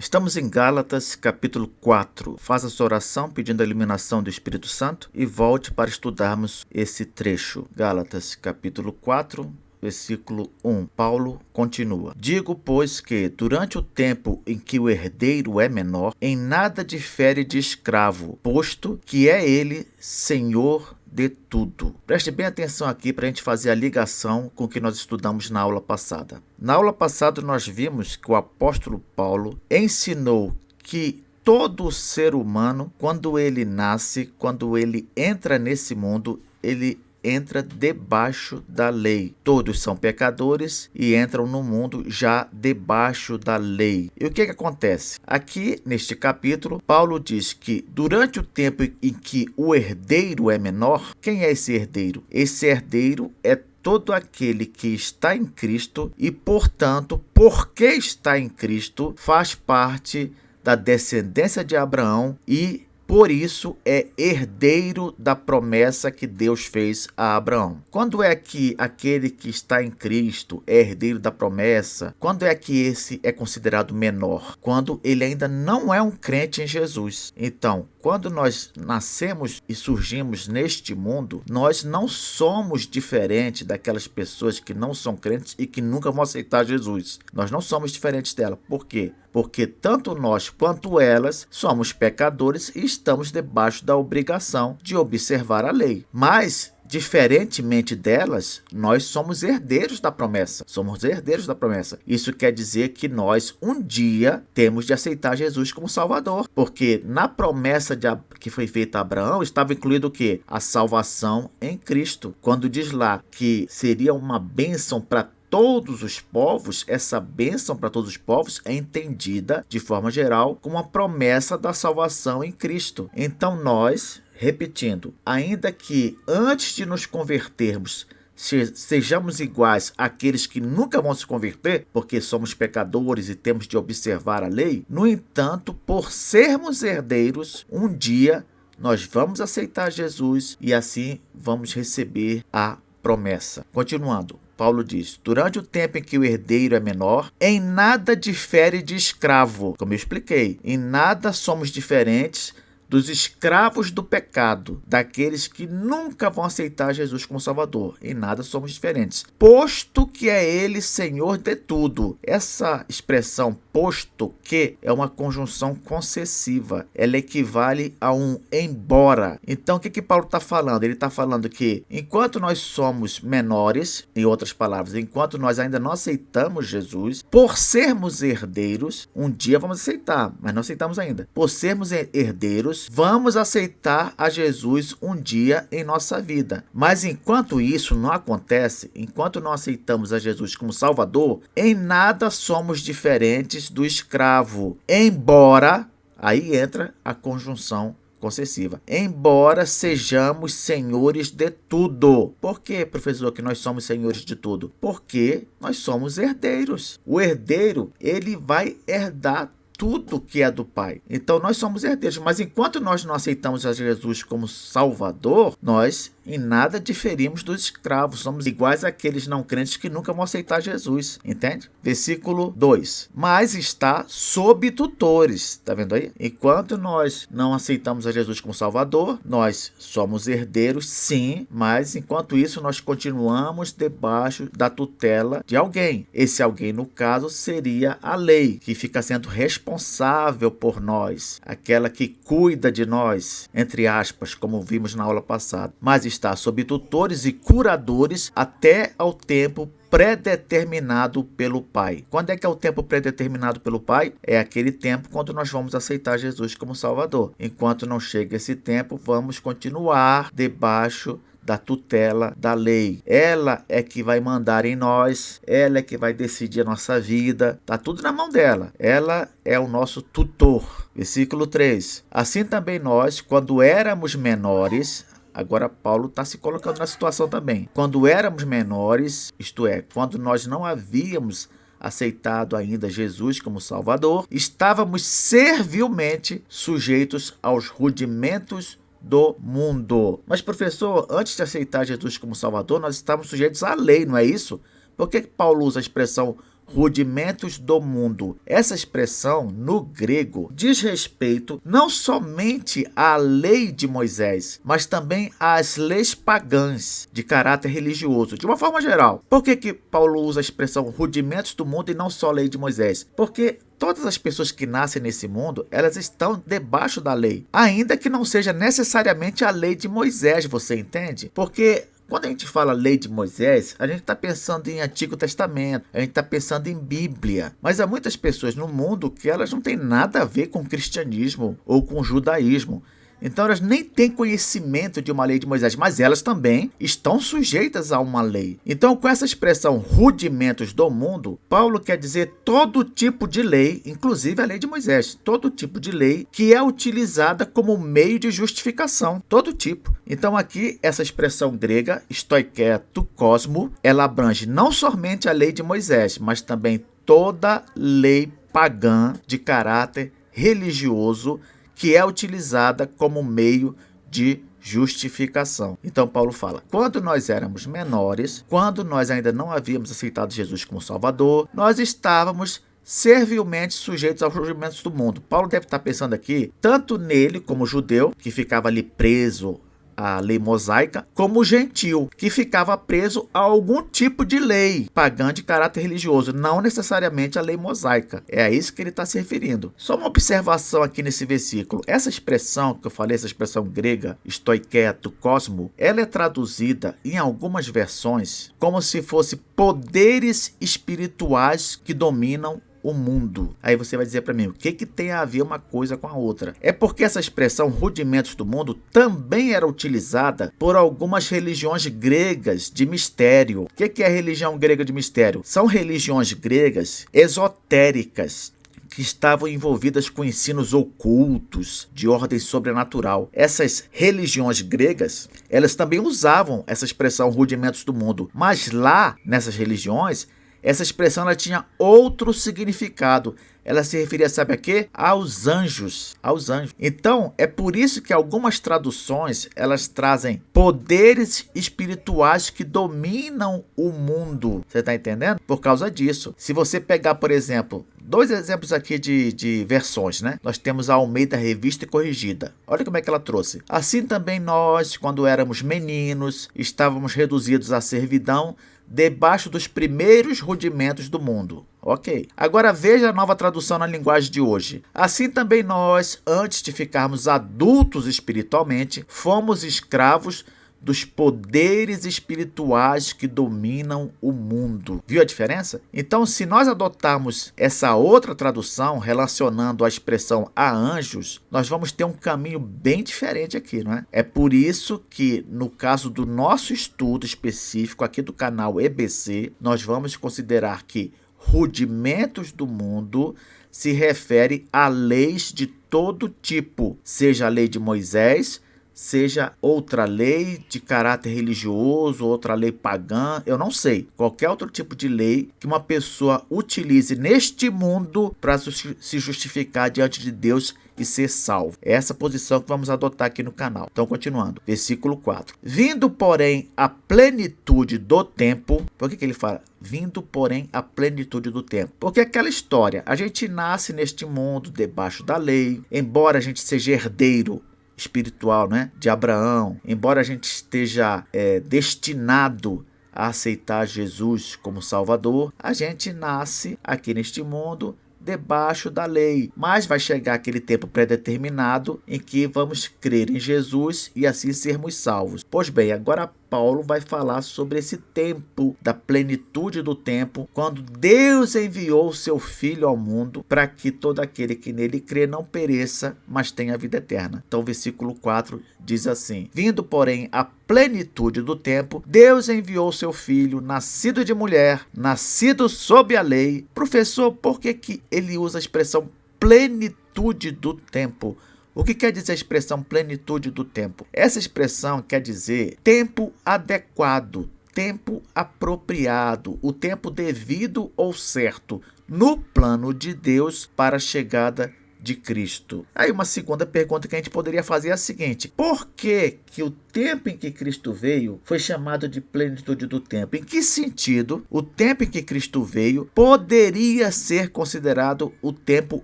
Estamos em Gálatas, capítulo 4. Faça sua oração pedindo a iluminação do Espírito Santo e volte para estudarmos esse trecho. Gálatas, capítulo 4, versículo 1. Paulo continua. Digo, pois, que durante o tempo em que o herdeiro é menor, em nada difere de escravo, posto que é ele senhor de tudo. Preste bem atenção aqui para a gente fazer a ligação com o que nós estudamos na aula passada. Na aula passada nós vimos que o apóstolo Paulo ensinou que todo ser humano, quando ele nasce, quando ele entra nesse mundo, ele entra debaixo da lei. Todos são pecadores e entram no mundo já debaixo da lei. E o que acontece? Aqui, neste capítulo, Paulo diz que durante o tempo em que o herdeiro é menor, quem é esse herdeiro? Esse herdeiro é todo aquele que está em Cristo e, portanto, porque está em Cristo, faz parte da descendência de Abraão e por isso é herdeiro da promessa que Deus fez a Abraão. Quando é que aquele que está em Cristo é herdeiro da promessa? Quando é que esse é considerado menor? Quando ele ainda não é um crente em Jesus. Então, quando nós nascemos e surgimos neste mundo, nós não somos diferentes daquelas pessoas que não são crentes e que nunca vão aceitar Jesus. Nós não somos diferentes dela. Por quê? Porque tanto nós quanto elas somos pecadores e estamos debaixo da obrigação de observar a lei. Mas, diferentemente delas, nós somos herdeiros da promessa. Somos herdeiros da promessa. Isso quer dizer que nós, um dia, temos de aceitar Jesus como Salvador. Porque na promessa que foi feita a Abraão, estava incluído o quê? A salvação em Cristo. Quando diz lá que seria uma bênção para todos os povos, essa bênção para todos os povos é entendida, de forma geral, como a promessa da salvação em Cristo. Então nós, repetindo, ainda que antes de nos convertermos, sejamos iguais àqueles que nunca vão se converter, porque somos pecadores e temos de observar a lei, no entanto, por sermos herdeiros, um dia nós vamos aceitar Jesus e assim vamos receber a promessa. Continuando. Paulo diz, durante o tempo em que o herdeiro é menor, em nada difere de escravo. Como eu expliquei, em nada somos diferentes dos escravos do pecado, daqueles que nunca vão aceitar Jesus como Salvador. Em nada somos diferentes. Posto que é ele Senhor de tudo. Essa expressão posto que é uma conjunção concessiva. Ela equivale a um embora. Então o que Paulo está falando? Ele está falando que enquanto nós somos menores, em outras palavras, enquanto nós ainda não aceitamos Jesus, por sermos herdeiros, um dia vamos aceitar, mas não aceitamos ainda. Por sermos herdeiros, vamos aceitar a Jesus um dia em nossa vida. Mas enquanto isso não acontece, enquanto não aceitamos a Jesus como Salvador, em nada somos diferentes do escravo. Embora, aí entra a conjunção concessiva. Embora sejamos senhores de tudo. Por que, professor, que nós somos senhores de tudo? Porque nós somos herdeiros. O herdeiro, ele vai herdar tudo que é do Pai. Então nós somos herdeiros, mas enquanto nós não aceitamos a Jesus como Salvador, nós em nada diferimos dos escravos. Somos iguais àqueles não crentes que nunca vão aceitar Jesus. Entende? Versículo 2. Mas está sob tutores. Tá vendo aí? Enquanto nós não aceitamos a Jesus como Salvador, nós somos herdeiros, sim, mas enquanto isso nós continuamos debaixo da tutela de alguém. Esse alguém, no caso, seria a lei, que fica sendo responsável por nós, aquela que cuida de nós, entre aspas, como vimos na aula passada. Mas está sob tutores e curadores até ao tempo predeterminado pelo Pai. Quando é que é o tempo predeterminado pelo Pai? É aquele tempo quando nós vamos aceitar Jesus como Salvador. Enquanto não chega esse tempo, vamos continuar debaixo da tutela da lei. Ela é que vai mandar em nós, ela é que vai decidir a nossa vida, tá tudo na mão dela. Ela é o nosso tutor. Versículo 3. Assim também nós, quando éramos menores, agora Paulo está se colocando na situação também. Quando éramos menores, isto é, quando nós não havíamos aceitado ainda Jesus como Salvador, estávamos servilmente sujeitos aos rudimentos do mundo. Mas, professor, antes de aceitar Jesus como Salvador, nós estávamos sujeitos à lei, não é isso? Por que Paulo usa a expressão rudimentos do mundo. Essa expressão, no grego, diz respeito não somente à lei de Moisés, mas também às leis pagãs de caráter religioso, de uma forma geral. Por que Paulo usa a expressão rudimentos do mundo e não só a lei de Moisés? Porque todas as pessoas que nascem nesse mundo, elas estão debaixo da lei, ainda que não seja necessariamente a lei de Moisés, você entende? Porque quando a gente fala lei de Moisés, a gente está pensando em Antigo Testamento, a gente está pensando em Bíblia. Mas há muitas pessoas no mundo que elas não têm nada a ver com o cristianismo ou com o judaísmo. Então elas nem têm conhecimento de uma lei de Moisés, mas elas também estão sujeitas a uma lei. Então, com essa expressão rudimentos do mundo, Paulo quer dizer todo tipo de lei, inclusive a lei de Moisés, todo tipo de lei que é utilizada como meio de justificação, todo tipo. Então aqui, essa expressão grega, stoiketo cosmo, ela abrange não somente a lei de Moisés, mas também toda lei pagã de caráter religioso que é utilizada como meio de justificação. Então Paulo fala, quando nós éramos menores, quando nós ainda não havíamos aceitado Jesus como Salvador, nós estávamos servilmente sujeitos aos rudimentos do mundo. Paulo deve estar pensando aqui, tanto nele como judeu, que ficava ali preso à lei mosaica, como o gentil, que ficava preso a algum tipo de lei pagã de caráter religioso, não necessariamente a lei mosaica. É a isso que ele está se referindo. Só uma observação aqui nesse versículo. Essa expressão que eu falei, essa expressão grega, stoiketo cosmo, ela é traduzida em algumas versões como se fosse poderes espirituais que dominam o mundo. Aí você vai dizer para mim, o que tem a ver uma coisa com a outra? É porque essa expressão rudimentos do mundo também era utilizada por algumas religiões gregas de mistério. O que é a religião grega de mistério? São religiões gregas esotéricas que estavam envolvidas com ensinos ocultos de ordem sobrenatural. Essas religiões gregas, elas também usavam essa expressão rudimentos do mundo, mas lá, nessas religiões, essa expressão ela tinha outro significado. Ela se referia, sabe a quê? Aos anjos. Aos anjos. Então, é por isso que algumas traduções, elas trazem poderes espirituais que dominam o mundo. Você está entendendo? Por causa disso. Se você pegar, por exemplo, dois exemplos aqui de versões, né? Nós temos a Almeida Revista e Corrigida. Olha como é que ela trouxe. Assim também nós, quando éramos meninos, estávamos reduzidos à servidão, debaixo dos primeiros rudimentos do mundo. Ok. Agora veja a nova tradução na linguagem de hoje. Assim também nós, antes de ficarmos adultos espiritualmente, fomos escravos dos poderes espirituais que dominam o mundo. Viu a diferença? Então, se nós adotarmos essa outra tradução relacionando a expressão a anjos, nós vamos ter um caminho bem diferente aqui, não é? É por isso que, no caso do nosso estudo específico aqui do canal EBC, nós vamos considerar que rudimentos do mundo se refere a leis de todo tipo, seja a lei de Moisés, seja outra lei de caráter religioso, outra lei pagã, eu não sei. Qualquer outro tipo de lei que uma pessoa utilize neste mundo para se justificar diante de Deus e ser salvo. É essa posição que vamos adotar aqui no canal. Então, continuando. Versículo 4. Vindo, porém, a plenitude do tempo. Por que ele fala? Vindo, porém, a plenitude do tempo. Porque aquela história, a gente nasce neste mundo debaixo da lei, embora a gente seja herdeiro espiritual, né, de Abraão, embora a gente esteja destinado a aceitar Jesus como Salvador, a gente nasce aqui neste mundo debaixo da lei, mas vai chegar aquele tempo predeterminado em que vamos crer em Jesus e assim sermos salvos. Pois bem, agora Paulo vai falar sobre esse tempo, da plenitude do tempo, quando Deus enviou o seu Filho ao mundo para que todo aquele que nele crê não pereça, mas tenha vida eterna. Então o versículo 4 diz assim: vindo, porém, a plenitude do tempo, Deus enviou o seu Filho, nascido de mulher, nascido sob a lei. Professor, por que ele usa a expressão plenitude do tempo? O que quer dizer a expressão plenitude do tempo? Essa expressão quer dizer tempo adequado, tempo apropriado, o tempo devido ou certo no plano de Deus para a chegada de Cristo. Aí uma segunda pergunta que a gente poderia fazer é a seguinte: por que o tempo em que Cristo veio foi chamado de plenitude do tempo? Em que sentido o tempo em que Cristo veio poderia ser considerado o tempo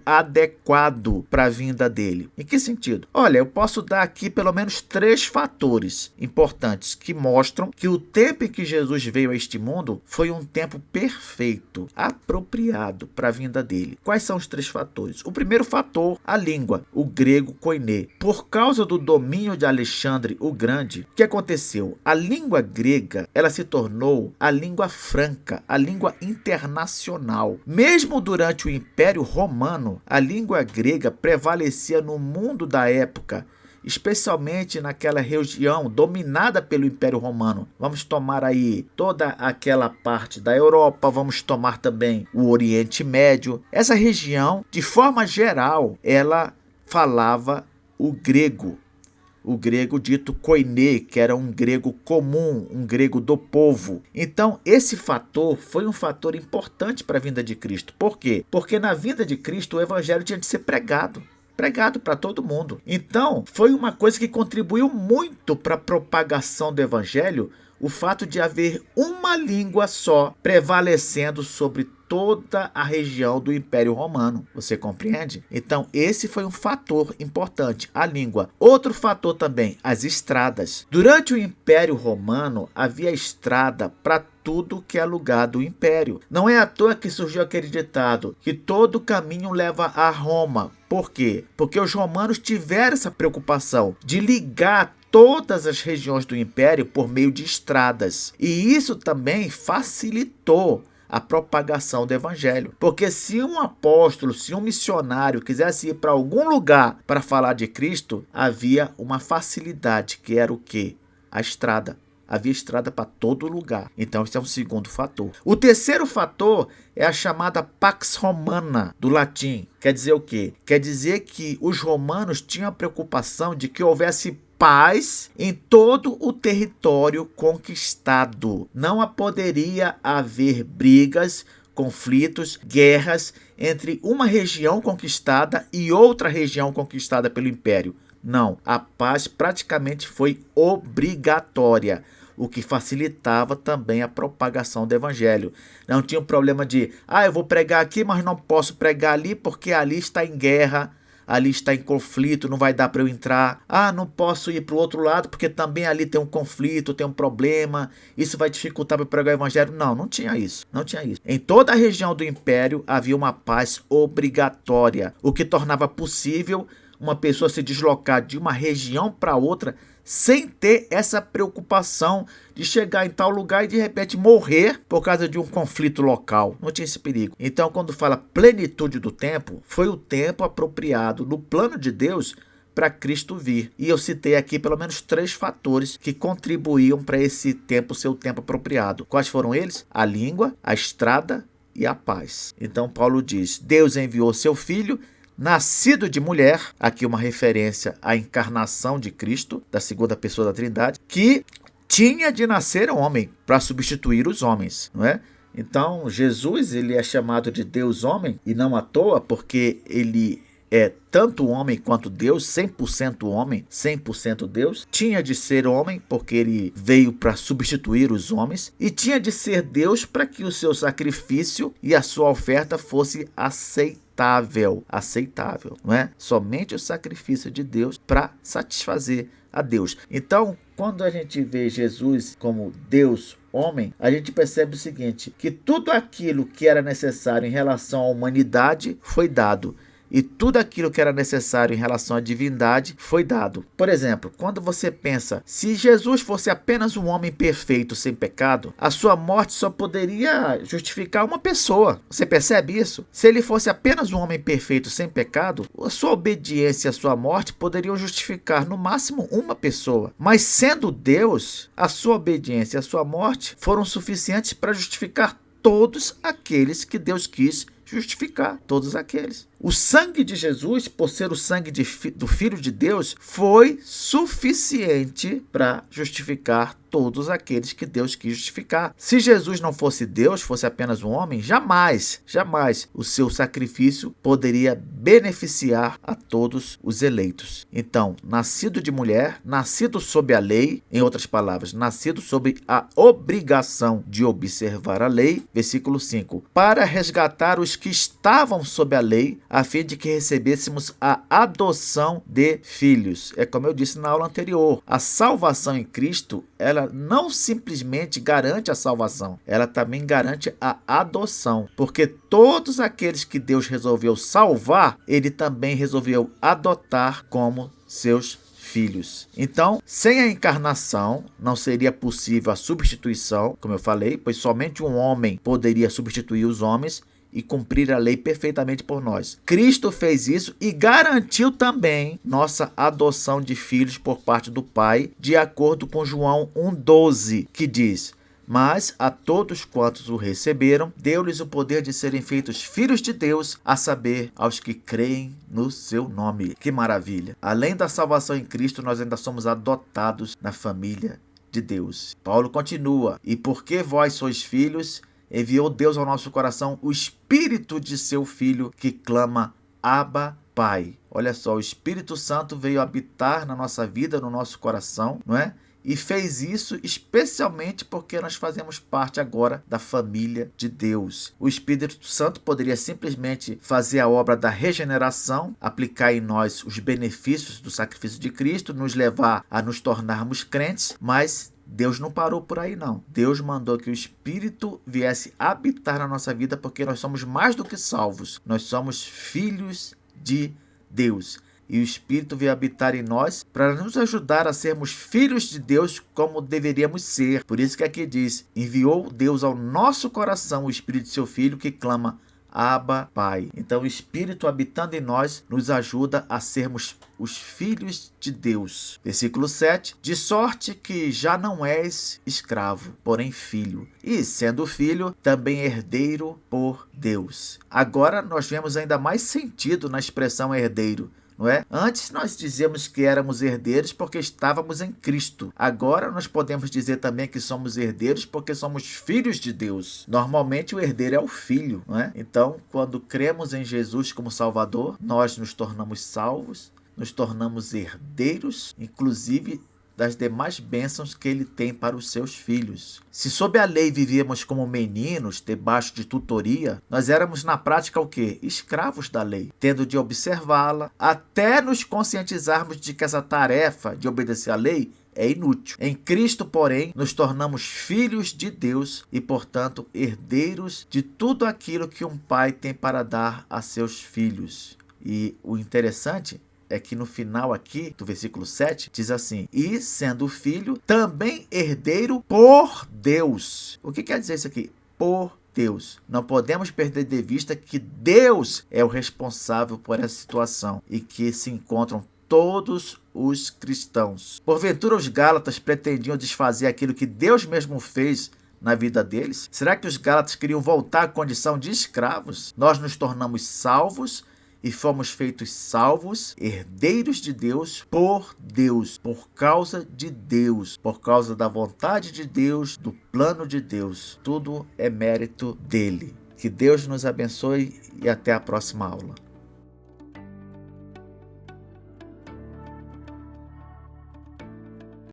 adequado para a vinda dele? Em que sentido? Olha, eu posso dar aqui pelo menos 3 fatores importantes que mostram que o tempo em que Jesus veio a este mundo foi um tempo perfeito, apropriado para a vinda dele. Quais são os 3 fatores? O primeiro fator, a língua, o grego koiné. Por causa do domínio de Alexandre o Grande, o que aconteceu? A língua grega, ela se tornou a língua franca, a língua internacional. Mesmo durante o Império Romano, a língua grega prevalecia no mundo da época, especialmente naquela região dominada pelo Império Romano. Vamos tomar aí toda aquela parte da Europa, vamos tomar também o Oriente Médio. Essa região, de forma geral, ela falava o grego dito koiné, que era um grego comum, um grego do povo. Então, esse fator foi um fator importante para a vinda de Cristo. Por quê? Porque na vinda de Cristo o evangelho tinha de ser pregado para todo mundo. Então, foi uma coisa que contribuiu muito para a propagação do evangelho, o fato de haver uma língua só prevalecendo sobre toda a região do Império Romano. Você compreende? Então, esse foi um fator importante, a língua. Outro fator também, as estradas. Durante o Império Romano, havia estrada para tudo que é lugar do império. Não é à toa que surgiu aquele ditado que todo caminho leva a Roma. Por quê? Porque os romanos tiveram essa preocupação de ligar todas as regiões do império por meio de estradas. E isso também facilitou a propagação do evangelho. Porque se um apóstolo, se um missionário quisesse ir para algum lugar para falar de Cristo, havia uma facilidade, que era o quê? A estrada. Havia estrada para todo lugar. Então, esse é um segundo fator. O terceiro fator é a chamada Pax Romana, do latim. Quer dizer o quê? Quer dizer que os romanos tinham a preocupação de que houvesse paz em todo o território conquistado. Não poderia haver brigas, conflitos, guerras entre uma região conquistada e outra região conquistada pelo império. Não, a paz praticamente foi obrigatória, o que facilitava também a propagação do evangelho. Não tinha o problema de, eu vou pregar aqui, mas não posso pregar ali porque ali está em guerra, ali está em conflito, não vai dar para eu entrar. Não posso ir para o outro lado porque também ali tem um conflito, tem um problema, isso vai dificultar para eu pregar o evangelho. Não tinha isso, não tinha isso. Em toda a região do império havia uma paz obrigatória, o que tornava possível uma pessoa se deslocar de uma região para outra sem ter essa preocupação de chegar em tal lugar e de repente morrer por causa de um conflito local. Não tinha esse perigo. Então, quando fala plenitude do tempo, foi o tempo apropriado no plano de Deus para Cristo vir. E eu citei aqui pelo menos 3 fatores que contribuíam para esse tempo ser o tempo apropriado. Quais foram eles? A língua, a estrada e a paz. Então, Paulo diz: Deus enviou seu Filho, nascido de mulher, aqui uma referência à encarnação de Cristo, da segunda pessoa da Trindade, que tinha de nascer homem para substituir os homens, não é? Então, Jesus, ele é chamado de Deus homem, e não à toa, porque ele é tanto homem quanto Deus, 100% homem, 100% Deus. Tinha de ser homem, porque ele veio para substituir os homens, e tinha de ser Deus para que o seu sacrifício e a sua oferta fosse aceitável, não é? Somente o sacrifício de Deus para satisfazer a Deus. Então, quando a gente vê Jesus como Deus homem, a gente percebe o seguinte, que tudo aquilo que era necessário em relação à humanidade foi dado. E tudo aquilo que era necessário em relação à divindade foi dado. Por exemplo, quando você pensa, se Jesus fosse apenas um homem perfeito sem pecado, a sua morte só poderia justificar uma pessoa. Você percebe isso? Se ele fosse apenas um homem perfeito sem pecado, a sua obediência e a sua morte poderiam justificar no máximo uma pessoa. Mas sendo Deus, a sua obediência e a sua morte foram suficientes para justificar todos aqueles que Deus quis justificar, todos aqueles. O sangue de Jesus, por ser o sangue do Filho de Deus, foi suficiente para justificar todos aqueles que Deus quis justificar. Se Jesus não fosse Deus, fosse apenas um homem, jamais o seu sacrifício poderia beneficiar a todos os eleitos. Então, nascido de mulher, nascido sob a lei, em outras palavras, nascido sob a obrigação de observar a lei, versículo 5, para resgatar os que estavam sob a lei, a fim de que recebêssemos a adoção de filhos. É como eu disse na aula anterior, a salvação em Cristo, ela não simplesmente garante a salvação, ela também garante a adoção, porque todos aqueles que Deus resolveu salvar, ele também resolveu adotar como seus filhos. Então, sem a encarnação, não seria possível a substituição, como eu falei, pois somente um homem poderia substituir os homens e cumprir a lei perfeitamente por nós. Cristo fez isso e garantiu também nossa adoção de filhos por parte do Pai, de acordo com João 1,12, que diz: mas a todos quantos o receberam, deu-lhes o poder de serem feitos filhos de Deus, a saber, aos que creem no seu nome. Que maravilha! Além da salvação em Cristo, nós ainda somos adotados na família de Deus. Paulo continua: e porque vós sois filhos, enviou Deus ao nosso coração o Espírito de seu Filho, que clama: Abba, Pai. Olha só, o Espírito Santo veio habitar na nossa vida, no nosso coração, não é? E fez isso especialmente porque nós fazemos parte agora da família de Deus. O Espírito Santo poderia simplesmente fazer a obra da regeneração, aplicar em nós os benefícios do sacrifício de Cristo, nos levar a nos tornarmos crentes, mas Deus não parou por aí, não. Deus mandou que o Espírito viesse habitar na nossa vida, porque nós somos mais do que salvos. Nós somos filhos de Deus. E o Espírito veio habitar em nós para nos ajudar a sermos filhos de Deus como deveríamos ser. Por isso que aqui diz: enviou Deus ao nosso coração o Espírito de seu Filho, que clama: Abba, Pai. Então o Espírito habitando em nós nos ajuda a sermos os filhos de Deus. Versículo 7. De sorte que já não és escravo, porém filho. E sendo filho, também herdeiro por Deus. Agora nós vemos ainda mais sentido na expressão herdeiro. Não é? Antes nós dizíamos que éramos herdeiros porque estávamos em Cristo. Agora nós podemos dizer também que somos herdeiros porque somos filhos de Deus. Normalmente o herdeiro é o filho, não é? Então, quando cremos em Jesus como Salvador, nós nos tornamos salvos, nos tornamos herdeiros, inclusive das demais bênçãos que ele tem para os seus filhos. Se sob a lei vivíamos como meninos, debaixo de tutoria, nós éramos na prática o quê? Escravos da lei, tendo de observá-la, até nos conscientizarmos de que essa tarefa de obedecer à lei é inútil. Em Cristo, porém, nos tornamos filhos de Deus e, portanto, herdeiros de tudo aquilo que um pai tem para dar a seus filhos. E o interessante é que no final aqui do versículo 7 diz assim: e sendo filho, também herdeiro por Deus. O que quer dizer isso aqui? Por Deus. Não podemos perder de vista que Deus é o responsável por essa situação e que se encontram todos os cristãos. Porventura os Gálatas pretendiam desfazer aquilo que Deus mesmo fez na vida deles? Será que os Gálatas queriam voltar à condição de escravos? Nós nos tornamos salvos e fomos feitos salvos, herdeiros de Deus, por causa de Deus, por causa da vontade de Deus, do plano de Deus. Tudo é mérito dele. Que Deus nos abençoe e até a próxima aula.